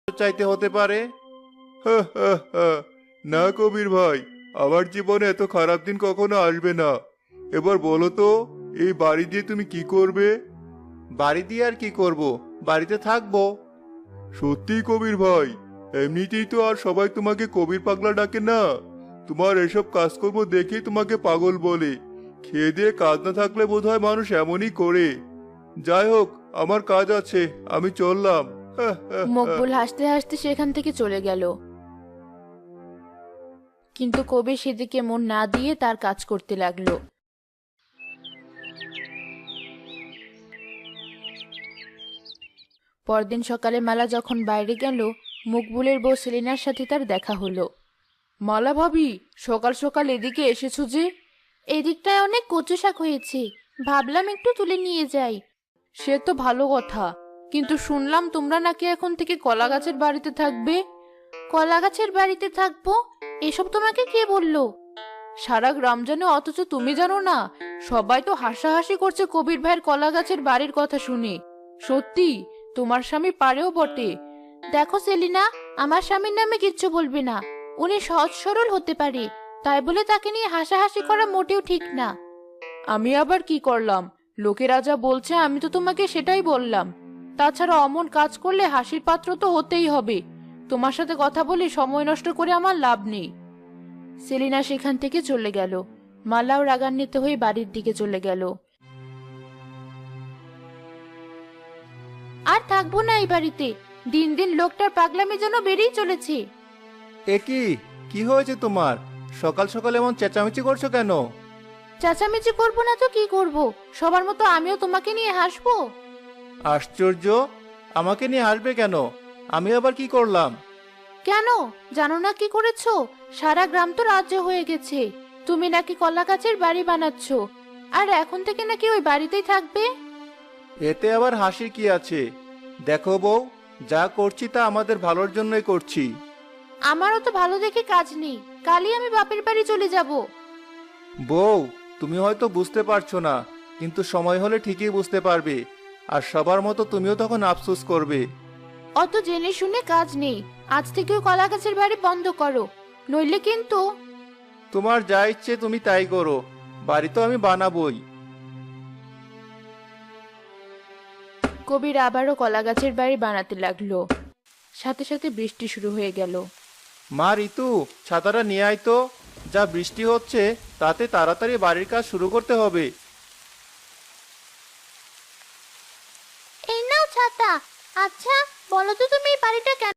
চাইতে হতে পারে? হা, হা, হা। না কবির ভাই, আমার জীবনে এত খারাপ দিন কখনো আসবে না। এবার বলো তো, এই বাড়ি দিয়ে তুমি কি করবে? বাড়ি দিয়ে আর কি করব? বাড়িতে থাকবো। সত্যি কবির ভাই? এমনিতেই তো আর সবাই তোমাকে কবির পাগলা ডাকে না। তোমার এসব কাজকর্ম দেখেই তোমাকে পাগল বলে। খেয়ে দিয়ে কাজ না থাকলে বোধহয় মানুষ এমনই করে। যাই হোক, আমার কাজ আছে, আমি চললাম। হা, হা, হা। মকবুল হাসতে হাসতে সেখান থেকে চলে গেল। কিন্তু কবির সেদিকে মন না দিয়ে তার কাজ করতে লাগলো। পরদিন সকালে মালা যখন বাইরে গেল, মকবুলের বউ সেলিনার সাথে তার দেখা হলো। মালা ভাবি, সকাল সকাল এদিকে এসেছো যে? এদিকটায় অনেক কচু শাক হয়েছে, ভাবলাম একটু তুলে নিয়ে যাই। সে তো ভালো কথা, কিন্তু শুনলাম তোমরা নাকি এখন থেকে কলা গাছের বাড়িতে থাকবে। কলা গাছের বাড়িতে থাকবো? এসব তোমাকে কে বললো? সারা গ্রাম জানে অথচ তুমি জানো না? সবাই তো হাসাহাসি করছে কবির ভাইয়ের কলা গাছের বাড়ির কথা শুনে। সত্যি, তোমার স্বামী পারেও বটে। দেখো সেলিনা, আমার স্বামীর নামে কিচ্ছু বলবে না। উনি সহজ সরল হতে পারে, তাই বলে তাকে নিয়ে হাসাহাসি করা মোটেও ঠিক না। আমি আবার কি করলাম? লোকেরা যা বলছে আমি তো তোমাকে সেটাই বললাম। তাছাড়া অমন কাজ করলে হাসির পাত্র তো হতেই হবে। তোমার সাথে কথা বলে সময় নষ্ট করে আমার লাভ নেই। সেলিনা সেখান থেকে চলে গেল। মালাও রাগান্বিত হয়ে বাড়ির দিকে চলে গেল। আর থাকবো না এই বাড়িতে। দিন দিন লোকটার পাগলামি যেন বেড়েই চলেছে। এ কি? কি হয়েছে তোমার? সকাল সকাল এমন চেঁচামেচি করছো কেন? চেঁচামেচি করবো না তো কি করব? সবার মতো আমিও তোমাকে নিয়ে হাসবো? আশ্চর্য! আমাকে নিয়ে হাসবে কেন? আমি আবার কি করলাম? কেন, জানো না কি করেছো? সারা গ্রাম তো রাজ্য হয়ে গেছে। তুমি নাকি কলা গাছের বাড়ি বানাচ্ছ, আর এখন থেকে নাকি ওই বাড়িতেই থাকবে। এতে আবার হাসির কি আছে? দেখো বউ, যা করছি তা আমাদের ভালোর জন্যই করছি। আমারও তো ভালো দেখে কাজ নেই, কালই আমি বাপের বাড়ি চলে যাব। বউ, তুমি হয়তো বুঝতে পারছো না, কিন্তু সময় হলে ঠিকই বুঝতে পারবে। আর সবার মতো তুমিও তখন আফসোস করবে। অত জেনে শুনে কাজ নেই। আজ থেকে ওই কলা গাছের বাড়ি বন্ধ করো, নইলে কিন্তু। তোমার যা ইচ্ছে তুমি তাই করো, বাড়ি তো আমি বানাবোই। কবির আবারও কলা গাছের বাড়ি বানাতে লাগলো। সাথে সাথে বৃষ্টি শুরু হয়ে গেল। মা ঋতু, ছাতাটা নিয়ে আয় তো। যা বৃষ্টি হচ্ছে তাতে তাড়াতাড়ি বাড়ির কাজ শুরু করতে হবে।